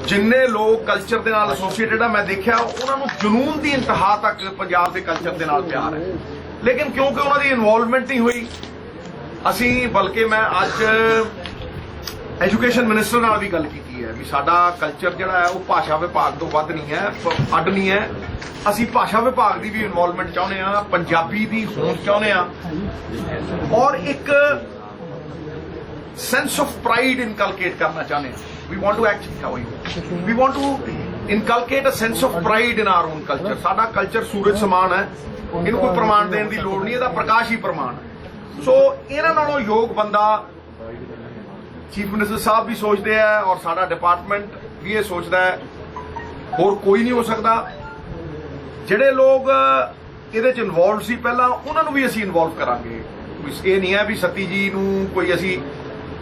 जिन्ने लोग कल्चर के नाल एसोसीएटेड है मैं देखा उन्होंने जुनून की इंतहा तक पंजाब के कल्चर के नाल प्यार है, लेकिन क्योंकि उन्होंने इन्वॉल्वमेंट नहीं हुई असी बल्कि मैं अज एजुकेशन मिनिस्टर नाल भी गल की है भी साडा कल्चर जिहड़ा है वो भाषा विभाग तो वध नहीं है, अड नहीं है। असी भाषा विभाग की भी इन्वॉल्वमेंट चाहुंदे आ, पंजाबी की होंद चाहुंदे आ और एक सेंस ऑफ प्राइड इनकलकेट करना चाहते हैं। We want to actually, we want to inculcate a sense of pride in our own culture. साडा कल्चर सूरज समान है, इन्हू कोई प्रमाण देने की लोड़ नहीं, इहदा प्रकाश ही प्रमाण है। सो इन्हां नालों योग बंदा चीफ मिनिस्टर साहब भी सोचते हैं और साडा डिपार्टमेंट भी ये सोचता है, होर कोई नहीं हो सकता। जिहड़े लोग इहदे च इन्वॉल्व सी पहलां उन्हां नूं भी असीं इन्वॉल्व करांगे। ये नहीं है भी सती जी नूं कोई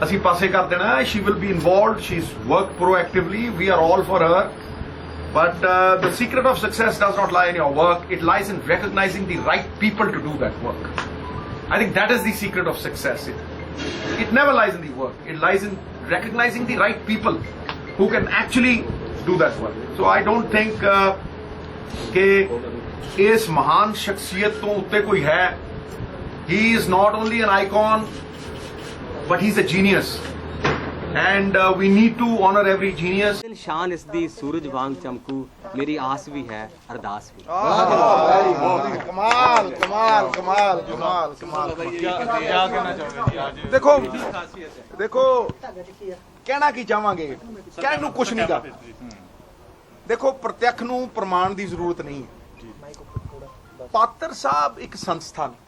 असी पासे कर देना है। She will be involve, she is work proactively, we are all for her, but the secret of success does not lie in your work, it lies in recognizing the right people to do that work. I think that is the secret of success. It never lies in the work, it lies in recognizing the right people who can actually do that work. So I don't think कि इस महान शख्सियत तो उत्ते कोई है। He is not only an icon but he's a genius and we need to honor every genius. शान इसदी सूरज वांग चमकू, मेरी आस भी है अरदास भी। कमाल कमाल कमाल कमाल कमाल। क्या कहना चाहोगे? देखो देखो कहना की चाहांगे, कहने नूं कुछ नहीं गा। देखो प्रत्यक्ष नूं प्रमाण की जरूरत नहीं है। पात्र साहब एक संस्था ने,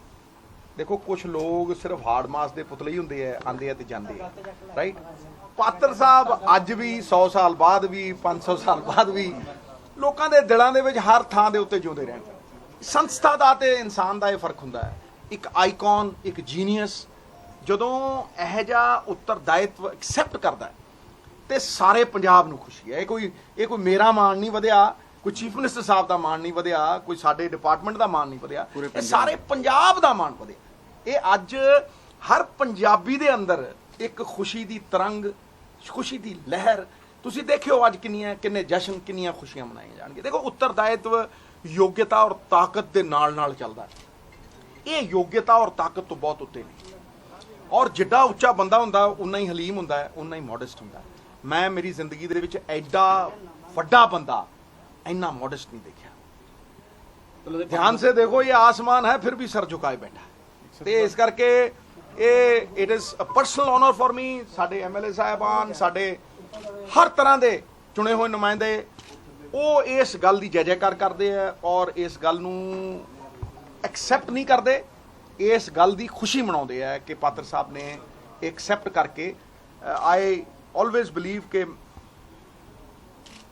देखो कुछ लोग सिर्फ हार्ड मास के पुतले ही होंगे है, आते हैं तो जाते हैं, राइट। पात्र साहब अज भी 100 साल बाद भी 500 साल बाद भी लोगों के दिलों के हर थां दे उत्ते जिउंदे रहण। संस्था का तो इंसान का यह फर्क होंदा है। एक आइकॉन, एक जीनियस जदों इहो जिहा उत्तरदायित्व एक्सैप्ट करता है तो सारे पंजाब नूं खुशी है। ये कोई मेरा मान नहीं वधिया, कोई चीफ मिनिस्टर साहब का मान नहीं वधिया, कोई साडे डिपार्टमेंट का मान नहीं वधिया, ये सारे पंजाब का मान वधिया। ये अज हर पंजाबी दे अंदर एक खुशी दी तरंग, खुशी दी लहर तुसीं देखियो अज किन्ने जश्न, किन्नियां खुशियां मनाई जाणगे। देखो उत्तरदायित्व योग्यता और ताकत दे नाल नाल चलदा है। ये योग्यता और ताकत तो बहुत उत्ते नहीं, और जिड्डा उच्चा बंदा हुंदा उन्ना ही हलीम हुंदा है, उन्ना ही मॉडेस्ट हुंदा है। मैं मेरी जिंदगी दे विच एडा वड्डा बंदा इन्ना मॉडेस्ट नहीं देखा। ध्यान से देखो, ये आसमान है फिर भी सर झुकाए बैठा है। इस करके it is a personal honour for me. साडे MLA साहबान, साडे हर तरह के चुने हुए नुमाइंदे वो इस गल की जय जयकार करते हैं और इस गल नूं एक्सैप्ट नहीं करते, इस गल की खुशी मनाते हैं कि पात्र साहब ने एक्सैप्ट करके। आई ऑलवेज बिलीव के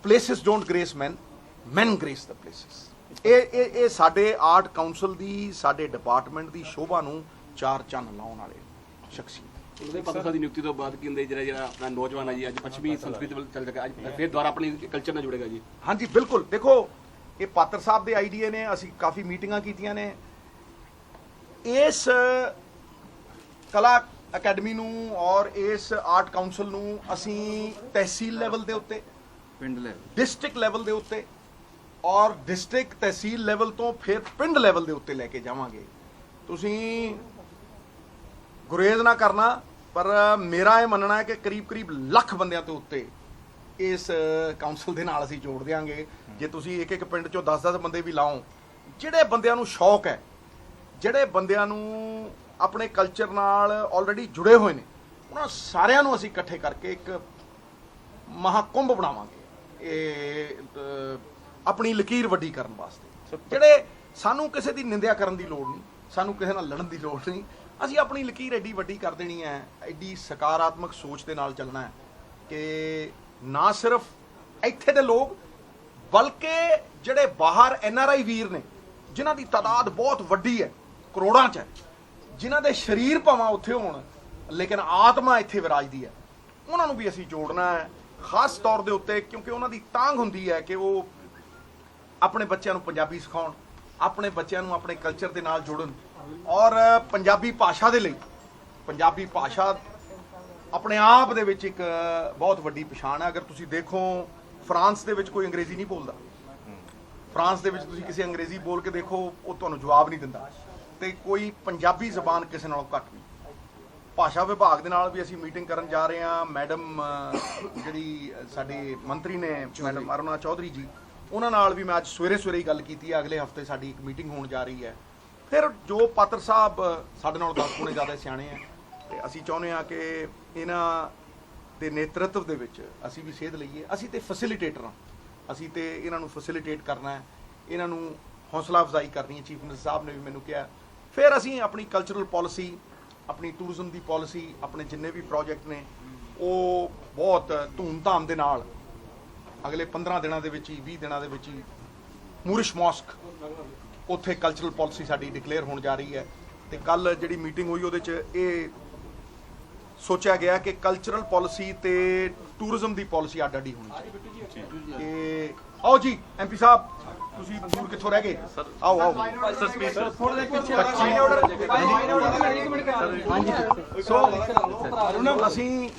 places don't grace man, man grace the places. ये साडे आर्ट काउंसल की, साडे डिपार्टमेंट की शोभा नूं चार चन्न लाउण वाले शख्सियत। पात्र साहब की नियुक्ति तो बाद की ਜਿਹੜਾ अपना नौजवान है जी अज पश्चिमी संस्कृति ਵੱਲ चल जाएगा, अज फिर दोबारा अपनी कल्चर ਨਾਲ जुड़ेगा जी। हाँ जी बिल्कुल। देखो ये पात्र साहब के आइडिया ने, असी काफ़ी मीटिंगां कीतियां ने। इस कला अकैडमी नूं और इस आर्ट काउंसल नूं असी तहसील लैवल के उत्ते, पिंड लेवल, डिस्ट्रिक्ट लैवल के उत्ते और डिस्ट्रिक्ट तहसील लैवल तो फिर पिंड लैवल के उत्ते लैके जावांगे। तुसीं गुरेज ना करना, पर मेरा यह मनना है कि करीब करीब लख बंदियां तो उत्ते इस काउंसल दे नाल असीं जोड़ देंगे। जे तुसीं एक एक पिंड चों 10-10 बंदे भी लाओ, जिहड़े बंदियां नूं शौक है, जिहड़े बंदियां नूं अपने कल्चर नाल ऑलरेडी जुड़े हुए ने, उन्हां सारिआं नूं असीं इकट्ठे करके एक महाकुंभ बनावांगे अपनी लकीर वड्डी करन वास्ते। जिहड़े सानूं किसी दी निंदिया करन दी लोड़ नहीं, सानूं किसी नाल लड़न दी लोड़ नहीं, असीं अपनी लकीर एडी वड्डी कर देनी है। एडी सकारात्मक सोच के नाल चलना है कि ना सिर्फ इत्थे दे लोग बल्कि जिहड़े बाहर NRI वीर ने, जिन्हां दी तादाद बहुत वड्डी है, करोड़ां च है, जिन्हां दे शरीर भावां उत्थे होण लेकिन आत्मा इत्थे विराजदी है, उन्हां नूं भी असीं जोड़ना है खास तौर दे उत्ते, क्योंकि उन्हां दी तांग हुंदी है कि वो अपने बच्चों नूं पंजाबी सिखाउण, अपने बच्चों नूं अपने कल्चर के नाल जोड़न और पंजाबी भाषा दे लई, पंजाबी भाषा अपने आप दे विच एक बहुत वड्डी पछाण है। अगर तुसीं देखो ਫਰਾਂਸ ਦੇ ਵਿੱਚ ਕੋਈ ਅੰਗਰੇਜ਼ੀ ਨਹੀਂ ਬੋਲਦਾ। ਫਰਾਂਸ ਦੇ ਵਿੱਚ ਤੁਸੀਂ ਕਿਸੇ ਅੰਗਰੇਜ਼ੀ ਬੋਲ ਕੇ ਦੇਖੋ, ਉਹ ਤੁਹਾਨੂੰ ਜਵਾਬ ਨਹੀਂ ਦਿੰਦਾ। ਤੇ ਕੋਈ ਪੰਜਾਬੀ ਜ਼ਬਾਨ ਕਿਸੇ ਨਾਲੋਂ ਘੱਟ ਨਹੀਂ। ਭਾਸ਼ਾ ਵਿਭਾਗ ਦੇ ਨਾਲ ਵੀ ਅਸੀਂ ਮੀਟਿੰਗ ਕਰਨ ਜਾ ਰਹੇ ਹਾਂ। ਮੈਡਮ ਜਿਹੜੀ ਸਾਡੇ ਮੰਤਰੀ ਨੇ ਮੈਡਮ ਅਰੁਣਾ ਚੌਧਰੀ ਜੀ, ਉਹਨਾਂ ਨਾਲ ਵੀ ਮੈਂ ਅੱਜ ਸਵੇਰੇ ਹੀ ਗੱਲ ਕੀਤੀ ਹੈ। ਅਗਲੇ ਹਫਤੇ ਸਾਡੀ ਇੱਕ ਮੀਟਿੰਗ ਹੋਣ ਜਾ ਰਹੀ ਹੈ। ਫਿਰ ਜੋ ਪਾਤਰ ਸਾਹਿਬ ਸਾਡੇ ਨਾਲ 10 ਗੁਣੇ ਜ਼ਿਆਦਾ ਸਿਆਣੇ ਆ, ਤੇ ਅਸੀਂ ਚਾਹੁੰਦੇ ਹਾਂ ਕਿ ਇਹਨਾਂ ਦੇ ਨੇਤਰਤਵ ਦੇ ਵਿੱਚ ਅਸੀਂ ਵੀ ਸੇਧ ਲਈਏ। ਅਸੀਂ ਤੇ ਫੈਸਿਲੀਟੇਟਰ ਹਾਂ, ਅਸੀਂ ਤੇ ਇਹਨਾਂ ਨੂੰ ਫੈਸਿਲੀਟੇਟ ਕਰਨਾ ਹੈ, ਇਹਨਾਂ ਨੂੰ ਹੌਸਲਾ ਅਫਜ਼ਾਈ ਕਰਨੀ ਹੈ। ਚੀਫ ਮਿਨਿਸਟਰ ਸਾਹਿਬ ਨੇ ਵੀ ਮੈਨੂੰ ਕਿਹਾ। ਫਿਰ ਅਸੀਂ ਆਪਣੀ ਕਲਚਰਲ ਪਾਲਿਸੀ, ਆਪਣੀ ਟੂਰਿਜ਼ਮ ਦੀ ਪਾਲਿਸੀ, ਆਪਣੇ ਜਿੰਨੇ ਵੀ ਪ੍ਰੋਜੈਕਟ ਨੇ ਉਹ ਬਹੁਤ ਧੂਮ-ਧਾਮ ਦੇ ਨਾਲ ਅਗਲੇ 15 ਦਿਨਾਂ ਦੇ ਵਿੱਚ ਹੀ 20 ਦਿਨਾਂ ਦੇ ਵਿੱਚ ਹੀ ਮੂਰਿਸ਼ ਮੌਸਕ ਉੱਥੇ ਕਲਚਰਲ ਪਾਲਿਸੀ ਸਾਡੀ ਡਿਕਲੇਅਰ ਹੋਣ ਜਾ ਰਹੀ ਹੈ। ਤੇ ਕੱਲ ਜਿਹੜੀ ਮੀਟਿੰਗ ਹੋਈ ਉਹਦੇ 'ਚ ਇਹ ਸੋਚਿਆ ਗਿਆ ਕਿ ਕਲਚਰਲ ਪਾਲਿਸੀ ਤੇ ਟੂਰਿਜ਼ਮ ਦੀ ਪਾਲਿਸੀ ਅੱਡ-ਅੱਡ ਹੀ ਹੋਣੀ ਚਾਹੀਦੀ। ਤੇ ਆਓ ਜੀ ਐਮਪੀ ਸਾਹਿਬ, ਤੁਸੀਂ ਦੂਰ ਕਿੱਥੋਂ ਰਹਿ ਗਏ? ਆਓ ਆਓ ਸੋ ਅਸੀਂ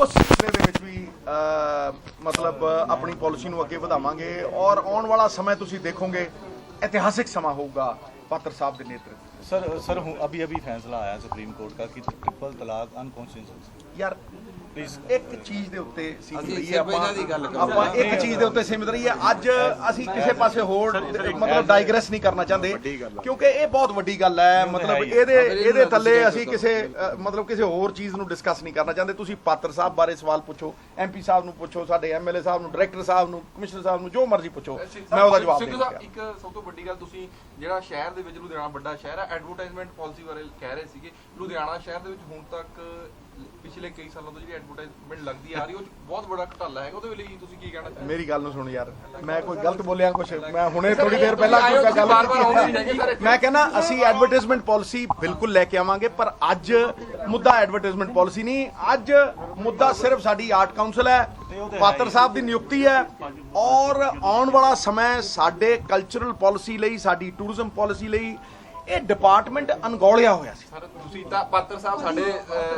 ਉਸ ਸਿਲਸਿਲੇ ਦੇ ਵਿੱਚ ਵੀ ਮਤਲਬ ਆਪਣੀ ਪਾਲਿਸੀ ਨੂੰ ਅੱਗੇ ਵਧਾਵਾਂਗੇ। ਔਰ ਆਉਣ ਵਾਲਾ ਸਮਾਂ ਤੁਸੀਂ ਦੇਖੋਗੇ ऐतिहासिक समा होगा पात्र साहब के नेतृत्व। सर अभी फैसला आया सुप्रीम कोर्ट का कि ट्रिपल तलाक अनकॉन्स्टिट्यूशनल। यार प्लीज एक चीज ਦੇ ਉੱਤੇ ਸੀਮਿਤ ਰਹੀਏ ਆਪਾਂ ਇੱਕ ਚੀਜ਼ ਦੇ ਉੱਤੇ ਸੀਮਿਤ ਰਹੀਏ। ਅੱਜ ਅਸੀਂ ਕਿਸੇ ਪਾਸੇ ਹੋਰ ਮਤਲਬ ਡਾਈਗਰੈਸ ਨਹੀਂ ਕਰਨਾ ਚਾਹੁੰਦੇ, ਕਿਉਂਕਿ ਇਹ ਬਹੁਤ ਵੱਡੀ ਗੱਲ ਹੈ। ਮਤਲਬ ਇਹਦੇ ਥੱਲੇ ਅਸੀਂ ਕਿਸੇ ਮਤਲਬ ਕਿਸੇ ਹੋਰ ਚੀਜ਼ ਨੂੰ ਡਿਸਕਸ ਨਹੀਂ ਕਰਨਾ ਚਾਹੁੰਦੇ। ਤੁਸੀਂ ਪਾਤਰ ਸਾਹਿਬ ਬਾਰੇ ਸਵਾਲ ਪੁੱਛੋ, ਐਮਪੀ ਸਾਹਿਬ ਨੂੰ ਪੁੱਛੋ, ਸਾਡੇ ਐਮਐਲਏ ਸਾਹਿਬ ਨੂੰ, ਡਾਇਰੈਕਟਰ ਸਾਹਿਬ ਨੂੰ, ਕਮਿਸ਼ਨਰ ਸਾਹਿਬ ਨੂੰ, ਜੋ ਮਰਜ਼ੀ ਪੁੱਛੋ, ਮੈਂ ਉਹਦਾ ਜਵਾਬ ਦੇਵਾਂਗਾ। ਇੱਕ ਸਭ ਤੋਂ ਵੱਡੀ ਗੱਲ, ਤੁਸੀਂ ਜਿਹੜਾ ਸ਼ਹਿਰ ਦੇ ਵਿੱਚ ਲੁਧਿਆਣਾ ਵੱਡਾ ਸ਼ਹਿਰ ਹੈ, ਐਡਵਰਟਾਈਜ਼ਮੈਂਟ ਪਾਲਿਸੀ ਬਾਰੇ ਕਹਿ ਰਹੇ ਸੀਗੇ। ਲੁਧਿਆਣਾ ਸ਼ਹਿਰ ਦੇ ਵਿੱਚ ਹੁਣ ਤੱਕ ਪਿਛਲੇ ਕਈ ਸਾਲਾਂ ਤੋਂ ਜਿਹੜੀ ਐਡਵਰਟਾਈਜ਼ਮੈਂਟ ਲੱਗਦੀ ਆ ਰਹੀ, ਉਹ ਬਹੁਤ ਬੜਾ ਘਟਾਲਾ ਹੈਗਾ। ਉਹਦੇ ਲਈ ਤੁਸੀਂ ਕੀ ਕਹਿਣਾ ਚਾਹੁੰਦੇ? ਮੇਰੀ ਗੱਲ ਨੂੰ ਸੁਣ ਯਾਰ, ਮੈਂ ਕੋਈ ਗਲਤ ਬੋਲਿਆ ਕੁਛ? ਮੈਂ ਹੁਣੇ ਥੋੜੀ ਦੇਰ ਪਹਿਲਾਂ ਗੱਲ ਮੈਂ ਕਹਿੰਦਾ ਅਸੀਂ ਐਡਵਰਟਾਈਜ਼ਮੈਂਟ ਪਾਲਿਸੀ ਬਿਲਕੁਲ ਲੈ ਕੇ ਆਵਾਂਗੇ, ਪਰ ਅੱਜ ਮੁੱਦਾ ਐਡਵਰਟਾਈਜ਼ਮੈਂਟ ਪਾਲਿਸੀ ਨਹੀਂ। ਅੱਜ ਮੁੱਦਾ ਸਿਰਫ ਸਾਡੀ ਆਰਟ ਕਾਉਂਸਲ ਹੈ, ਪਾਤਰ ਸਾਹਿਬ ਦੀ ਨਿਯੁਕਤੀ ਹੈ। ਔਰ ਆਉਣ ਵਾਲਾ ਸਮਾਂ ਸਾਡੇ ਕਲਚਰਲ ਪਾਲਿਸੀ ਲਈ, ਸਾਡੀ ਟੂਰਿਜ਼ਮ ਪਾਲਿਸੀ ਲਈ ਇਹ ਡਿਪਾਰਟਮੈਂਟ ਅਣਗੌਲਿਆ ਹੋਇਆ ਸੀ। ਸਰ ਤੁਸੀਂ ਤਾਂ ਪਾਤਰ ਸਾਹਿਬ ਸਾਡੇ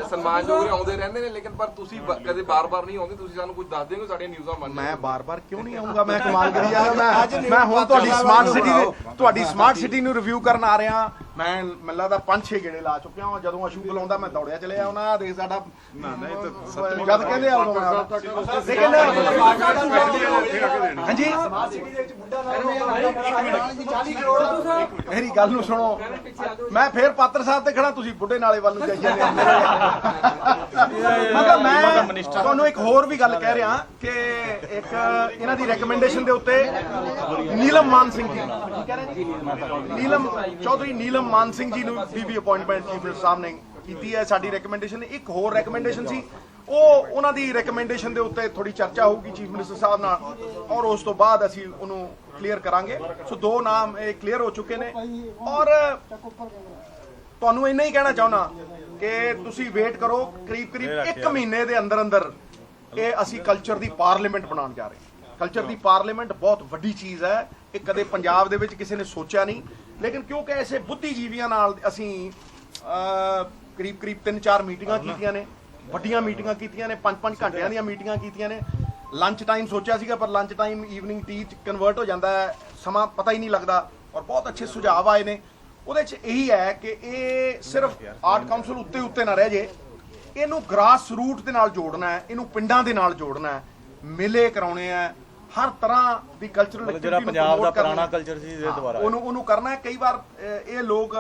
ਸਨਮਾਨਯੋਗ ਆਉਂਦੇ ਰਹਿੰਦੇ ਨੇ, ਲੇਕਿਨ ਪਰ ਤੁਸੀਂ ਕਦੇ ਬਾਰ-ਬਾਰ ਨਹੀਂ ਆਉਂਦੇ। ਤੁਸੀਂ ਸਾਨੂੰ ਕੁਝ ਦੱਸ ਦਿਓਗੇ ਸਾਡੀਆਂ ਨਿਊਜ਼ਾਂ ਮੰਨ? ਮੈਂ ਬਾਰ-ਬਾਰ ਕਿਉਂ ਨਹੀਂ ਆਉਂਗਾ? ਮੈਂ ਕਮਾਲ ਕਰੀ ਜਾ ਰਿਹਾ। ਮੈਂ ਹੁਣ ਤੁਹਾਡੀ ਸਮਾਰਟ ਸਿਟੀ ਨੂੰ ਰਿਵਿਊ ਕਰਨ ਆ ਰਿਹਾ। ਮੈਂ ਮੈਨੂੰ ਲੱਗਦਾ 5-6 ਗੇੜੇ ਲਾ ਚੁੱਕਿਆ ਹਾਂ। ਜਦੋਂ ਅਸ਼ੂ ਬੁਲਾਉਂਦਾ ਮੈਂ ਦੌੜਿਆ ਚਲੇ ਆਉਣਾ। ਦੇਖ ਸਾਡਾ ਜਦ ਕਹਿੰਦੇ ਆ ਉਦੋਂ ਹਾਂਜੀ ਮੇਰੀ ਗੱਲ ਨੂੰ ਸੁਣੋ। ਮੈਂ ਫੇਰ ਪਾਤਰ ਸਾਹਿਬ ਤੇ ਖੜਾ, ਤੁਸੀਂ ਬੁੱਢੇ ਨਾਲੇ ਵੱਲ ਨੂੰ ਜਾਈ ਜਾਂਦੇ ਹੋ। ਮਤਲਬ ਮੈਂ ਤੁਹਾਨੂੰ ਇੱਕ ਹੋਰ ਵੀ ਗੱਲ ਕਹਿ ਰਿਹਾ ਕਿ ਇੱਕ ਇਹਨਾਂ ਦੀ ਰეკਮੈਂਡੇਸ਼ਨ ਦੇ ਉੱਤੇ ਨੀਲਮ ਮਾਨ ਸਿੰਘ ਜੀ, ਨੀਲਮ ਚੌਧਰੀ ਨੀਲਮ ਮਾਨ ਸਿੰਘ ਜੀ ਨੂੰ ਵੀ ਅਪਾਇੰਟਮੈਂਟ ਚੀਫ ਮਿਨਿਸਟਰ ਸਾਹਿਬ ਨੇ ਕੀਤੀ ਹੈ। ਸਾਡੀ ਰეკਮੈਂਡੇਸ਼ਨ ਇੱਕ ਹੋਰ ਰეკਮੈਂਡੇਸ਼ਨ ਸੀ, ਉਹ ਉਹਨਾਂ ਦੀ ਰეკਮੈਂਡੇਸ਼ਨ ਦੇ ਉੱਤੇ ਥੋੜੀ ਚਰਚਾ ਹੋਊਗੀ ਚੀਫ ਮਿਨਿਸਟਰ ਸਾਹਿਬ ਨਾਲ, ਔਰ ਉਸ ਤੋਂ ਬਾਅਦ ਅਸੀਂ ਉਹਨੂੰ ਕਲੀਅਰ ਕਰਾਂਗੇ। ਸੋ 2 ਨਾਮ ਇਹ ਕਲੀਅਰ ਹੋ ਚੁੱਕੇ ਨੇ। ਔਰ ਤੁਹਾਨੂੰ ਇੰਨਾ ਹੀ ਕਹਿਣਾ ਚਾਹੁੰਦਾ ਕਿ ਤੁਸੀਂ ਵੇਟ ਕਰੋ, ਕਰੀਬ 1 ਮਹੀਨੇ ਦੇ ਅੰਦਰ ਇਹ ਅਸੀਂ ਕਲਚਰ ਦੀ ਪਾਰਲੀਮੈਂਟ ਬਣਾਉਣ ਜਾ ਰਹੇ ਹਾਂ। ਕਲਚਰ ਦੀ ਪਾਰਲੀਮੈਂਟ ਬਹੁਤ ਵੱਡੀ ਚੀਜ਼ ਹੈ। ਇਹ ਕਦੇ ਪੰਜਾਬ ਦੇ ਵਿੱਚ ਕਿਸੇ ਨੇ ਸੋਚਿਆ ਨਹੀਂ, ਲੇਕਿਨ ਕਿਉਂਕਿ ਐਸੇ ਬੁੱਧੀਜੀਵੀਆਂ ਨਾਲ ਅਸੀਂ ਕਰੀਬ 3-4 ਮੀਟਿੰਗਾਂ ਕੀਤੀਆਂ ਨੇ, ਵੱਡੀਆਂ ਮੀਟਿੰਗਾਂ ਕੀਤੀਆਂ ਨੇ, 5-5 ਘੰਟਿਆਂ ਦੀਆਂ ਮੀਟਿੰਗਾਂ ਕੀਤੀਆਂ ਨੇ। ਲੰਚ ਟਾਈਮ ਸੋਚਿਆ ਸੀਗਾ, ਪਰ ਲੰਚ ਟਾਈਮ ਈਵਨਿੰਗ ਟੀ 'ਚ ਕਨਵਰਟ ਹੋ ਜਾਂਦਾ ਹੈ, ਸਮਾਂ ਪਤਾ ਹੀ ਨਹੀਂ ਲੱਗਦਾ। ਔਰ ਬਹੁਤ ਅੱਛੇ ਸੁਝਾਅ ਆਏ ਨੇ। ਉਹਦੇ 'ਚ ਇਹੀ ਹੈ ਕਿ ਇਹ ਸਿਰਫ ਆਰਟ ਕਾਉਂਸਲ ਉੱਤੇ ਨਾ ਰਹਿ ਜੇ, ਇਹਨੂੰ ਗ੍ਰਾਸ ਰੂਟ ਦੇ ਨਾਲ ਜੋੜਨਾ ਹੈ, ਇਹਨੂੰ ਪਿੰਡਾਂ ਦੇ ਨਾਲ ਜੋੜਨਾ ਹੈ, ਮੇਲੇ ਕਰਾਉਣੇ ਆ, ਹਰ ਤਰ੍ਹਾਂ ਦੀ ਕਲਚਰਲ ਜਿਹੜਾ ਪੰਜਾਬ ਦਾ ਪੁਰਾਣਾ ਕਲਚਰ ਸੀ ਇਹ ਦੁਬਾਰਾ ਉਹਨੂੰ ਕਰਨਾ ਹੈ। ਕਈ ਵਾਰ ਇਹ ਲੋਕ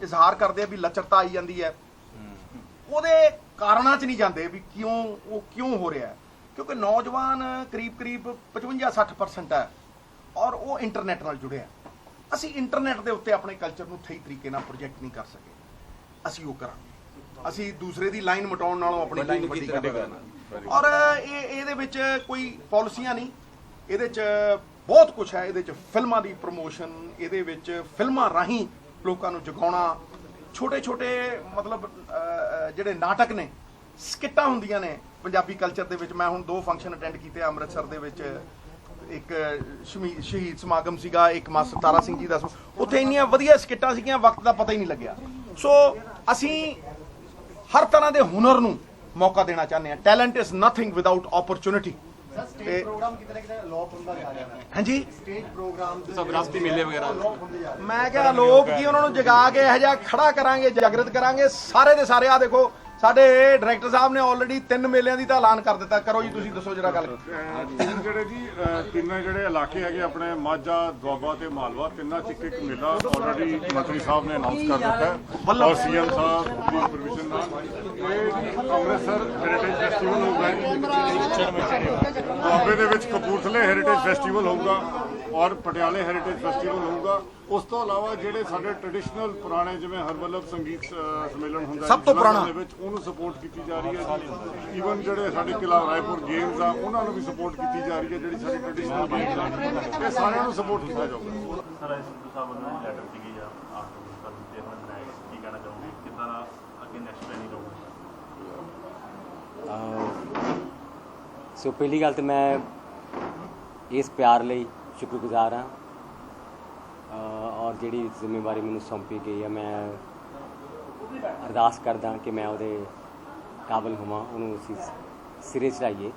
ਇਜ਼ਹਾਰ ਕਰਦੇ ਆ ਵੀ ਲੱਚਰਤਾ ਆਈ ਜਾਂਦੀ ਹੈ, ਉਹਦੇ ਕਾਰਨਾਂ 'ਚ ਨਹੀਂ ਜਾਂਦੇ ਵੀ ਕਿਉਂ ਹੋ ਰਿਹਾ ਹੈ। ਕਿਉਂਕਿ ਨੌਜਵਾਨ ਕਰੀਬ 55-60% ਹੈ, ਔਰ ਉਹ ਇੰਟਰਨੈਟ ਨਾਲ ਜੁੜਿਆ। ਅਸੀਂ ਇੰਟਰਨੈਟ ਦੇ ਉੱਤੇ ਆਪਣੇ ਕਲਚਰ ਨੂੰ ਸਹੀ ਤਰੀਕੇ ਨਾਲ ਪ੍ਰੋਜੈਕਟ ਨਹੀਂ ਕਰ ਸਕੇ। ਅਸੀਂ ਉਹ ਕਰਾਂਗੇ। ਅਸੀਂ ਦੂਸਰੇ ਦੀ ਲਾਈਨ ਮਟਾਉਣ ਨਾਲੋਂ ਆਪਣੀ ਲਾਈਨ ਵੱਡੀ ਕਰਾਂਗੇ। ਔਰ ਇਹਦੇ ਵਿੱਚ ਕੋਈ ਪਾਲਿਸੀਆਂ ਨਹੀਂ, ਇਹਦੇ 'ਚ ਬਹੁਤ ਕੁਝ ਹੈ। ਇਹਦੇ 'ਚ ਫਿਲਮਾਂ ਦੀ ਪ੍ਰਮੋਸ਼ਨ, ਇਹਦੇ ਵਿੱਚ ਫਿਲਮਾਂ ਰਾਹੀਂ ਲੋਕਾਂ ਨੂੰ ਜਗਾਉਣਾ, ਛੋਟੇ ਮਤਲਬ ਜਿਹੜੇ ਨਾਟਕ ਨੇ, ਸਕਿੱਟਾਂ ਹੁੰਦੀਆਂ ਨੇ ਪੰਜਾਬੀ ਕਲਚਰ ਦੇ ਵਿੱਚ। ਮੈਂ ਹੁਣ 2 ਫੰਕਸ਼ਨ ਅਟੈਂਡ ਕੀਤੇ ਅੰਮ੍ਰਿਤਸਰ ਦੇ ਵਿੱਚ। ਇੱਕ ਸ਼ਹੀਦ ਸਮਾਗਮ ਸੀਗਾ, ਇੱਕ ਮਾਸਟਰ ਤਾਰਾ ਸਿੰਘ ਜੀ ਦਾ। ਉੱਥੇ ਇੰਨੀਆਂ ਵਧੀਆ ਸਕਿੱਟਾਂ ਸੀਗੀਆਂ, ਵਕਤ ਦਾ ਪਤਾ ਹੀ ਨਹੀਂ ਲੱਗਿਆ। ਸੋ ਅਸੀਂ ਹਰ ਤਰ੍ਹਾਂ ਦੇ ਹੁਨਰ ਨੂੰ ਮੌਕਾ ਦੇਣਾ ਚਾਹੁੰਦੇ ਹਾਂ। Talent is nothing without opportunity. ਤੇ ਹਾਂਜੀ ਸਭ ਵਿਰਾਸਤੀ ਮੇਲੇ ਵਗੈਰਾ ਮੈਂ ਕਿਹਾ ਲੋਕ ਕੀ ਉਹਨਾਂ ਨੂੰ ਜਗਾ ਕੇ ਇਹੋ ਜਿਹਾ ਖੜਾ ਕਰਾਂਗੇ, ਜਾਗਰਤ ਕਰਾਂਗੇ ਸਾਰੇ ਦੇ ਸਾਰੇ। ਆ ਦੇਖੋ ਸਾਡੇ ਡਾਇਰੈਕਟਰ ਸਾਹਿਬ ਨੇ ਆਲਰੇਡੀ 3 ਮੇਲਿਆਂ ਦੀ ਤਾਂ ਐਲਾਨ ਕਰ ਦਿੱਤਾ। ਕਰੋ ਜੀ, ਤੁਸੀਂ ਦੱਸੋ ਜਰਾ ਗੱਲ। ਤਿੰਨ ਜਿਹੜੇ ਜੀ ਤਿੰਨ ਜਿਹੜੇ ਇਲਾਕੇ ਹੈਗੇ ਆਪਣੇ ਮਾਝਾ, ਦੁਆਬਾ ਤੇ ਮਾਲਵਾ, ਤਿੰਨਾਂ ਚ ਇੱਕ ਮੇਲਾ ਆਲਰੇਡੀ ਮੰਤਰੀ ਸਾਹਿਬ ਨੇ ਅਨਾਉਂਸ ਕਰ ਦਿੱਤਾ ਹੈ ਔਰ ਸੀਐਮ ਸਾਹਿਬ ਦੀ ਪਰਮਿਸ਼ਨ ਨਾਲ ਇਹ ਅੰਮ੍ਰਿਤਸਰ ਹੈਰੀਟੇਜ ਫੈਸਟੀਵਲ ਹੋਊਗਾ। ਦੁਆਬੇ ਦੇ ਵਿੱਚ ਕਪੂਰਥਲੇ ਹੈਰੀਟੇਜ ਫੈਸਟੀਵਲ ਹੋਊਗਾ ਔਰ ਪਟਿਆਲੇ ਹੈਰੀਟੇਜ ਫੈਸਟੀਵਲ ਹੋਊਗਾ। ਉਸ ਤੋਂ ਇਲਾਵਾ ਜਿਹੜੇ ਸਾਡੇ ਟ੍ਰੈਡੀਸ਼ਨਲ ਪੁਰਾਣੇ ਜਿਵੇਂ ਹਰਵੱਲਭ ਸੰਗੀਤ ਸੰਮੇਲਨ ਹੁੰਦਾ ਸਭ ਤੋਂ ਪੁਰਾਣਾ ਦੇ ਵਿੱਚ ਉਹਨੂੰ ਸਪੋਰਟ ਕੀਤੀ ਜਾ ਰਹੀ ਹੈ ਜੀ। ਈਵਨ ਜਿਹੜੇ ਸਾਡੇ ਕਿਲ੍ਹਾ ਰਾਏਪੁਰ ਗੇਮਸ ਆ ਉਹਨਾਂ ਨੂੰ ਵੀ ਸਪੋਰਟ ਕੀਤੀ ਜਾ ਰਹੀ ਹੈ। ਜਿਹੜੀ ਸਾਡੀ ਟ੍ਰੈਡੀਸ਼ਨਲ ਗੇਮਸ ਆ ਇਹ ਸਾਰਿਆਂ ਨੂੰ ਸਪੋਰਟ ਕੀਤਾ ਜਾਊਗਾ। ਸਰ ਸਿੱਧੂ ਸਾਹਿਬ ਵੱਲੋਂ ਲੈਟਰ ਸੀਗੀ ਜਾਂ ਆਪ ਨੂੰ ਚੇਅਰਮੈਨ ਬਣਾਇਆ, ਕੀ ਕਹਿਣਾ ਚਾਹੋਗੇ ਕਿੱਦਾਂ ਦਾ ਅੱਗੇ ਨੈਕਸਟ ਪਲਾਨ ਰਹੂਗਾ? ਸੋ ਪਹਿਲੀ ਗੱਲ ਤਾਂ ਮੈਂ ਇਸ ਪਿਆਰ ਲਈ ਸ਼ੁਕਰਗੁਜ਼ਾਰ ਹਾਂ ਔਰ ਜਿਹੜੀ ਜ਼ਿੰਮੇਵਾਰੀ ਮੈਨੂੰ ਸੌਂਪੀ ਗਈ ਹੈ ਮੈਂ ਅਰਦਾਸ ਕਰਦਾ ਕਿ ਮੈਂ ਉਹਦੇ ਕਾਬਿਲ ਹੋਵਾਂ, ਉਹਨੂੰ ਅਸੀਂ ਸਿਰੇ ਚੜਾਈਏ।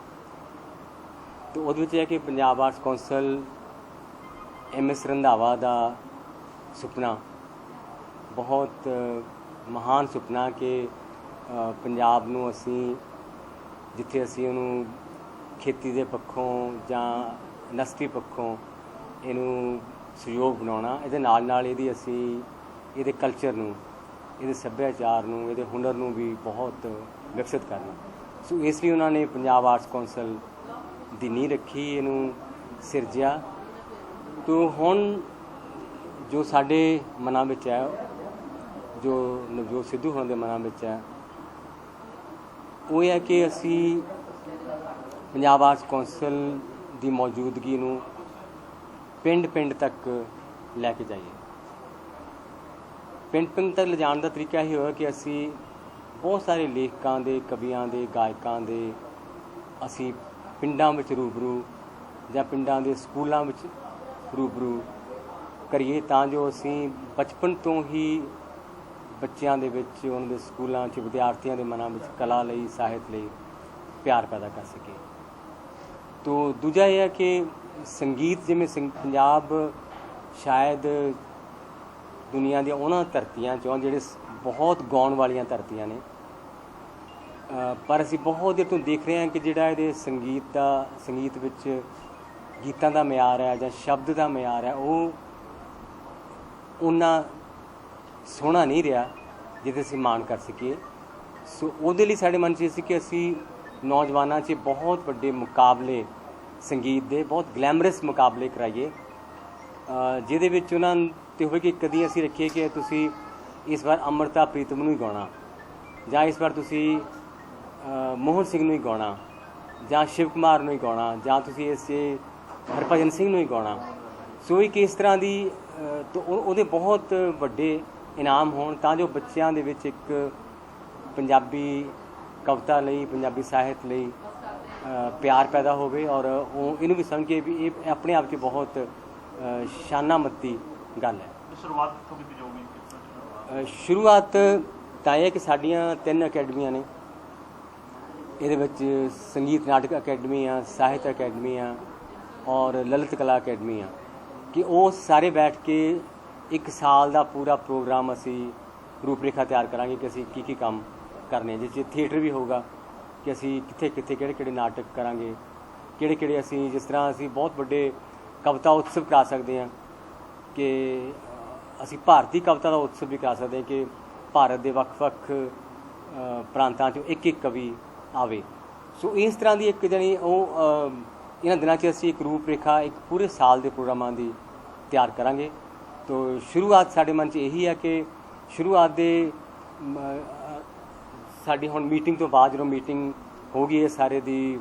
ਤੇ ਉਹਦੇ ਵਿੱਚ ਇਹ ਕਿ Punjab arts council MS Randhawa ਦਾ ਸੁਪਨਾ ਬਹੁਤ ਮਹਾਨ ਸੁਪਨਾ ਕਿ ਪੰਜਾਬ ਨੂੰ ਅਸੀਂ ਜਿੱਥੇ ਅਸੀਂ ਉਹਨੂੰ ਖੇਤੀ ਦੇ ਪੱਖੋਂ ਜਾਂ ਇੰਡਸਟਰੀ ਪੱਖੋਂ ਇਹਨੂੰ ਸਹਿਯੋਗ ਬਣਾਉਣਾ, ਇਹਦੇ ਨਾਲ ਨਾਲ ਇਹਦੀ ਅਸੀਂ ਇਹਦੇ ਕਲਚਰ ਨੂੰ, ਇਹਦੇ ਸੱਭਿਆਚਾਰ ਨੂੰ, ਇਹਦੇ ਹੁਨਰ ਨੂੰ ਵੀ ਬਹੁਤ ਵਿਕਸਿਤ ਕਰਨਾ। ਸੋ ਇਸ ਲਈ ਉਹਨਾਂ ਨੇ ਪੰਜਾਬ ਆਰਟਸ ਕੌਂਸਲ ਦੀ ਨੀਂਹ ਰੱਖੀ, ਇਹਨੂੰ ਸਿਰਜਿਆ। ਤੋ ਹੁਣ ਜੋ ਸਾਡੇ ਮਨਾਂ ਵਿੱਚ ਹੈ, ਜੋ ਨਵਜੋਤ ਸਿੱਧੂ ਹੋਣ ਦੇ ਮਨਾਂ ਵਿੱਚ ਹੈ, ਉਹ ਇਹ ਹੈ ਕਿ ਅਸੀਂ ਪੰਜਾਬ ਆਰਟਸ ਕੌਂਸਲ ਦੀ ਮੌਜੂਦਗੀ ਨੂੰ ਪਿੰਡ ਪਿੰਡ ਤੱਕ ਲੈ ਕੇ ਜਾਈਏ। ਪਿੰਡ ਪਿੰਡ ਤੱਕ ਲਿਜਾਣ ਦਾ ਤਰੀਕਾ ਇਹ ਹੋਇਆ ਕਿ ਅਸੀਂ ਬਹੁਤ ਸਾਰੇ ਲੇਖਕਾਂ ਦੇ, ਕਵੀਆਂ ਦੇ, ਗਾਇਕਾਂ ਦੇ ਅਸੀਂ ਪਿੰਡਾਂ ਵਿੱਚ ਰੂਬਰੂ ਜਾਂ ਪਿੰਡਾਂ ਦੇ ਸਕੂਲਾਂ ਵਿੱਚ ਰੂਬਰੂ ਕਰੀਏ, ਤਾਂ ਜੋ ਅਸੀਂ ਬਚਪਨ ਤੋਂ ਹੀ ਬੱਚਿਆਂ ਦੇ ਵਿੱਚ, ਉਹਨਾਂ ਦੇ ਸਕੂਲਾਂ 'ਚ ਵਿਦਿਆਰਥੀਆਂ ਦੇ ਮਨਾਂ ਵਿੱਚ ਕਲਾ ਲਈ, ਸਾਹਿਤ ਲਈ ਪਿਆਰ ਪੈਦਾ ਕਰ ਸਕੀਏ। ਤੋ ਦੂਜਾ ਇਹ ਹੈ ਕਿ ਸੰਗੀਤ, ਜਿਵੇਂ ਪੰਜਾਬ ਸ਼ਾਇਦ ਦੁਨੀਆ ਦੀਆਂ ਉਹਨਾਂ ਧਰਤੀਆਂ 'ਚੋਂ ਜਿਹੜੇ ਬਹੁਤ ਗਾਉਣ ਵਾਲੀਆਂ ਧਰਤੀਆਂ ਨੇ, ਪਰ ਅਸੀਂ ਬਹੁਤ ਦੇਰ ਤੋਂ ਦੇਖ ਰਹੇ ਹਾਂ ਕਿ ਜਿਹੜਾ ਇਹਦੇ ਸੰਗੀਤ ਵਿੱਚ ਗੀਤਾਂ ਦਾ ਮਿਆਰ ਹੈ ਜਾਂ ਸ਼ਬਦ ਦਾ ਮਿਆਰ ਹੈ, ਉਹ ਉਹਨਾਂ ਸੋਹਣਾ ਨਹੀਂ ਰਿਹਾ ਜਿਹਦੇ ਅਸੀਂ ਮਾਣ ਕਰ ਸਕੀਏ। ਸੋ ਉਹਦੇ ਲਈ ਸਾਡੇ ਮਨ 'ਚ ਇਹ ਸੀ ਕਿ ਅਸੀਂ ਨੌਜਵਾਨਾਂ 'ਚ ਬਹੁਤ ਵੱਡੇ ਮੁਕਾਬਲੇ, ਸੰਗੀਤ ਦੇ ਬਹੁਤ ਗਲੈਮਰਸ ਮੁਕਾਬਲੇ ਕਰਾਈਏ, ਜਿਹਦੇ ਵਿੱਚ ਉਹਨਾਂ 'ਤੇ ਹੋਵੇ ਕਿ ਕਦੀ ਅਸੀਂ ਰੱਖੀਏ ਕਿ ਤੁਸੀਂ ਇਸ ਵਾਰ ਅੰਮ੍ਰਿਤਾ ਪ੍ਰੀਤਮ ਨੂੰ ਹੀ ਗਾਉਣਾ, ਜਾਂ ਇਸ ਵਾਰ ਤੁਸੀਂ ਮੋਹਨ ਸਿੰਘ ਨੂੰ ਹੀ ਗਾਉਣਾ, ਜਾਂ ਸ਼ਿਵ ਕੁਮਾਰ ਨੂੰ ਹੀ ਗਾਉਣਾ, ਜਾਂ ਤੁਸੀਂ ਇਸ ਹਰਭਜਨ ਸਿੰਘ ਨੂੰ ਹੀ ਗਾਉਣਾ। ਸੋ ਇੱਕ ਇਸ ਤਰ੍ਹਾਂ ਦੀ ਉਹਦੇ ਬਹੁਤ ਵੱਡੇ ਇਨਾਮ ਹੋਣ, ਤਾਂ ਜੋ ਬੱਚਿਆਂ ਦੇ ਵਿੱਚ ਇੱਕ ਪੰਜਾਬੀ ਕਵਿਤਾ ਲਈ, ਪੰਜਾਬੀ ਸਾਹਿਤ ਲਈ ਪਿਆਰ ਪੈਦਾ ਹੋਵੇ ਔਰ ਉਹ ਇਹਨੂੰ ਵੀ ਸਮਝ ਕੇ ਵੀ ਇਹ ਆਪਣੇ ਆਪ 'ਚ ਬਹੁਤ ਸ਼ਾਨਾਮੱਤੀ ਗੱਲ ਹੈ। ਸ਼ੁਰੂਆਤ ਕਿੱਥੋਂ ਕੀਤੀ ਜਾਊਗੀ? ਸ਼ੁਰੂਆਤ ਤਾਂ ਇਹ ਕਿ ਸਾਡੀਆਂ 3 ਅਕੈਡਮੀਆਂ ਨੇ। ਇਹਦੇ ਵਿੱਚ ਸੰਗੀਤ ਨਾਟਕ ਅਕੈਡਮੀ ਆ, ਸਾਹਿਤ ਅਕੈਡਮੀ ਆ ਔਰ ਲਲਿਤ ਕਲਾ ਅਕੈਡਮੀ ਆ, ਕਿ ਉਹ ਸਾਰੇ ਬੈਠ ਕੇ 1 ਸਾਲ ਦਾ ਪੂਰਾ ਪ੍ਰੋਗਰਾਮ ਅਸੀਂ ਰੂਪਰੇਖਾ ਤਿਆਰ ਕਰਾਂਗੇ ਕਿ ਅਸੀਂ ਕੀ ਕੰਮ ਕਰਨੇ, ਜਿਸ 'ਚ ਥੀਏਟਰ ਵੀ ਹੋਊਗਾ ਕਿ ਅਸੀਂ ਕਿੱਥੇ ਕਿਹੜੇ ਨਾਟਕ ਕਰਾਂਗੇ, ਕਿਹੜੇ ਅਸੀਂ, ਜਿਸ ਤਰ੍ਹਾਂ ਅਸੀਂ ਬਹੁਤ ਵੱਡੇ ਕਵਿਤਾ ਉਤਸਵ ਕਰਾ ਸਕਦੇ ਹਾਂ ਕਿ ਅਸੀਂ ਭਾਰਤੀ ਕਵਿਤਾ ਦਾ ਉਤਸਵ ਵੀ ਕਰਾ ਸਕਦੇ ਹਾਂ ਕਿ ਭਾਰਤ ਦੇ ਵੱਖ-ਵੱਖ ਪ੍ਰਾਂਤਾਂ 'ਚੋਂ ਇੱਕ ਕਵੀ ਆਵੇ। ਸੋ ਇਸ ਤਰ੍ਹਾਂ ਦੀ ਇੱਕ ਜਾਣੀ ਉਹ ਇਹਨਾਂ ਦਿਨਾਂ 'ਚ ਅਸੀਂ ਇੱਕ ਰੂਪਰੇਖਾ ਇੱਕ ਪੂਰੇ ਸਾਲ ਦੇ ਪ੍ਰੋਗਰਾਮਾਂ ਦੀ ਤਿਆਰ ਕਰਾਂਗੇ। ਤੋ ਸ਼ੁਰੂਆਤ ਸਾਡੇ ਮਨ 'ਚ ਇਹੀ ਹੈ ਕਿ ਸ਼ੁਰੂਆਤ ਦੇ ਸਾਡੀ ਹੁਣ ਮੀਟਿੰਗ ਤੋਂ ਬਾਅਦ, ਜਦੋਂ ਮੀਟਿੰਗ ਹੋ ਗਈ ਹੈ ਸਾਰੇ ਦੀ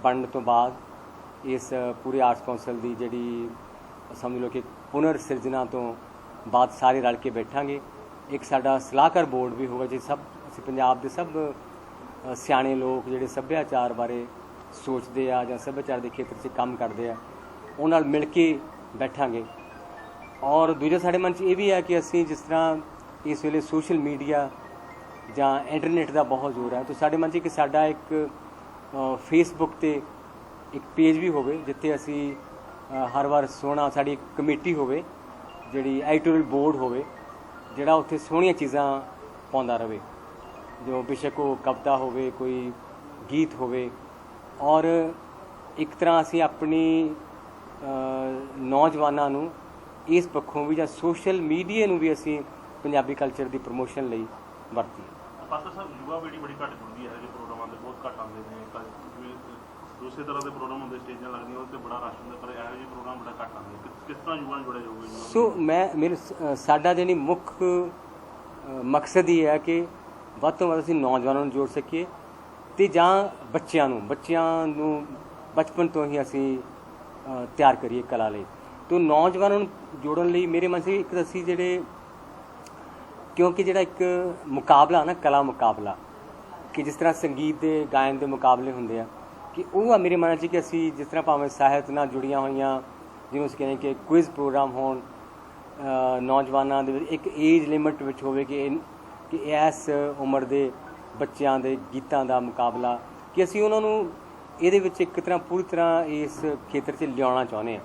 ਬਣਨ ਤੋਂ ਬਾਅਦ, ਇਸ ਪੂਰੇ ਆਰਟਸ ਕੌਂਸਲ ਦੀ ਜਿਹੜੀ ਸਮਝ ਲਓ ਕਿ ਪੁਨਰ ਸਿਰਜਣਾ ਤੋਂ ਬਾਅਦ ਸਾਰੇ ਰਲ ਕੇ ਬੈਠਾਂਗੇ। ਇੱਕ ਸਾਡਾ ਸਲਾਹਕਾਰ ਬੋਰਡ ਵੀ ਹੋਗਾ, ਜਿਸ ਅਸੀਂ ਪੰਜਾਬ ਦੇ ਸਭ ਸਿਆਣੇ ਲੋਕ ਜਿਹੜੇ ਸੱਭਿਆਚਾਰ ਬਾਰੇ ਸੋਚਦੇ ਆ ਜਾਂ ਸੱਭਿਆਚਾਰ ਦੇ ਖੇਤਰ 'ਚ ਕੰਮ ਕਰਦੇ ਆ, ਉਹਨਾਂ ਨਾਲ ਮਿਲ ਕੇ ਬੈਠਾਂਗੇ। ਔਰ ਦੂਜਾ ਸਾਡੇ ਮਨ 'ਚ ਇਹ ਵੀ ਹੈ ਕਿ ਅਸੀਂ ਜਿਸ ਤਰ੍ਹਾਂ ਇਸ ਵੇਲੇ ਸੋਸ਼ਲ ਮੀਡੀਆ ਜਾਂ ਇੰਟਰਨੈਟ ਦਾ ਬਹੁਤ ਜ਼ੋਰ ਹੈ, ਤਾਂ ਸਾਡੇ ਮਨ 'ਚ ਕਿ ਸਾਡਾ ਇੱਕ ਫੇਸਬੁੱਕ 'ਤੇ ਇੱਕ ਪੇਜ ਵੀ ਹੋਵੇ ਜਿੱਥੇ ਅਸੀਂ ਹਰ ਵਾਰ ਸੋਹਣਾ ਸਾਡੀ ਇੱਕ ਕਮੇਟੀ ਹੋਵੇ ਜਿਹੜੀ ਐਡੀਟੋਰੀਅਲ ਬੋਰਡ ਹੋਵੇ ਜਿਹੜਾ ਉੱਥੇ ਸੋਹਣੀਆਂ ਚੀਜ਼ਾਂ ਪਾਉਂਦਾ ਰਹੇ, ਜੋ ਬੇਸ਼ੱਕ ਉਹ ਕਵਿਤਾ ਹੋਵੇ ਕੋਈ ਗੀਤ ਹੋਵੇ। ਔਰ ਇੱਕ ਤਰ੍ਹਾਂ ਅਸੀਂ ਆਪਣੀ ਨੌਜਵਾਨਾਂ ਨੂੰ ਇਸ ਪੱਖੋਂ ਵੀ ਜਾਂ ਸੋਸ਼ਲ ਮੀਡੀਆ ਨੂੰ ਵੀ ਅਸੀਂ ਪੰਜਾਬੀ ਕਲਚਰ ਦੀ ਪ੍ਰਮੋਸ਼ਨ ਲਈ ਵਰਤੀਏ। ਪਾਤਰ ਸਾਹਿਬ ਯੁਵਾ ਪੀੜ੍ਹੀ ਬੜੀ ਘੱਟ ਜੁੜਦੀ ਹੈ, ਜਿਹੜੇ ਪ੍ਰੋਗਰਾਮਾਂ ਤੇ ਬਹੁਤ ਘੱਟ ਆਉਂਦੇ ਨੇ। ਦੂਸਰੇ ਤਰ੍ਹਾਂ ਦੇ ਪ੍ਰੋਗਰਾਮ ਹੁੰਦੇ, ਸਟੇਜਾਂ ਲੱਗਦੀਆਂ, ਉਹ ਤੇ ਬੜਾ ਰਸ਼ ਹੁੰਦਾ, ਪਰ ਇਹੋ ਜਿਹੇ ਪ੍ਰੋਗਰਾਮ ਬੜਾ ਘੱਟ ਆਉਂਦੇ। ਕਿਸ ਤਰ੍ਹਾਂ ਯੁਵਾ ਨੂੰ ਜੁੜਿਆ ਜਾਊਗਾ? ਸੋ ਸਾਡਾ ਜਿਹੜੀ ਮੁੱਖ ਮਕਸਦ ਹੀ ਹੈ ਕਿ ਵੱਧ ਤੋਂ ਵੱਧ ਅਸੀਂ ਨੌਜਵਾਨਾਂ ਨੂੰ ਜੋੜ ਸਕੀਏ ਅਤੇ ਜਾਂ ਬੱਚਿਆਂ ਨੂੰ ਬਚਪਨ ਤੋਂ ਹੀ ਅਸੀਂ ਤਿਆਰ ਕਰੀਏ ਕਲਾ ਲਈ। ਤੋਂ ਨੌਜਵਾਨਾਂ ਨੂੰ ਜੋੜਨ ਲਈ ਮੇਰੇ ਮਨ 'ਚ ਇੱਕ ਅਸੀਂ ਕਿਉਂਕਿ ਜਿਹੜਾ ਇੱਕ ਮੁਕਾਬਲਾ ਨਾ, ਕਲਾ ਮੁਕਾਬਲਾ, ਕਿ ਜਿਸ ਤਰ੍ਹਾਂ ਸੰਗੀਤ ਦੇ ਗਾਇਨ ਦੇ ਮੁਕਾਬਲੇ ਹੁੰਦੇ ਆ, ਕਿ ਉਹ ਆ ਮੇਰੇ ਮਨ 'ਚ ਕਿ ਅਸੀਂ ਜਿਸ ਤਰ੍ਹਾਂ ਭਾਵੇਂ ਸਾਹਿਤ ਨਾਲ ਜੁੜੀਆਂ ਹੋਈਆਂ, ਜਿਵੇਂ ਅਸੀਂ ਕਹਿੰਦੇ ਕਿ ਕੁਇਜ਼ ਪ੍ਰੋਗਰਾਮ ਹੋਣ ਨੌਜਵਾਨਾਂ ਦੇ ਵਿੱਚ, ਇੱਕ ਏਜ ਲਿਮਿਟ ਵਿੱਚ ਹੋਵੇ ਕਿ ਇਸ ਉਮਰ ਦੇ ਬੱਚਿਆਂ ਦੇ ਗੀਤਾਂ ਦਾ ਮੁਕਾਬਲਾ, ਕਿ ਅਸੀਂ ਉਹਨਾਂ ਨੂੰ ਇਹਦੇ ਵਿੱਚ ਇੱਕ ਤਰ੍ਹਾਂ ਪੂਰੀ ਤਰ੍ਹਾਂ ਇਸ ਖੇਤਰ 'ਚ ਲਿਆਉਣਾ ਚਾਹੁੰਦੇ ਹਾਂ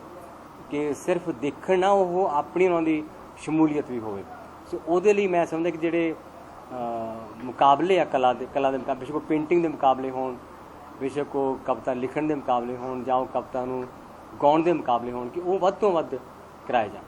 ਕਿ ਸਿਰਫ ਦੇਖਣ ਨਾ, ਉਹ ਆਪਣੀ ਉਹਨਾਂ ਦੀ ਸ਼ਮੂਲੀਅਤ ਵੀ ਹੋਵੇ। ਸੋ ਉਹਦੇ ਲਈ ਮੈਂ ਸਮਝਦਾ ਕਿ ਜਿਹੜੇ ਮੁਕਾਬਲੇ ਆ ਕਲਾ ਦੇ ਮੁਕਾਬਲੇ, ਬੇਸ਼ੱਕ ਉਹ ਪੇਂਟਿੰਗ ਦੇ ਮੁਕਾਬਲੇ ਹੋਣ, ਬੇਸ਼ੱਕ ਉਹ ਕਵਿਤਾ ਲਿਖਣ ਦੇ ਮੁਕਾਬਲੇ ਹੋਣ, ਜਾਂ ਉਹ ਕਵਿਤਾ ਨੂੰ ਗਾਉਣ ਦੇ ਮੁਕਾਬਲੇ ਹੋਣ, ਕਿ ਉਹ ਵੱਧ ਤੋਂ ਵੱਧ ਕਰਾਏ ਜਾਣ।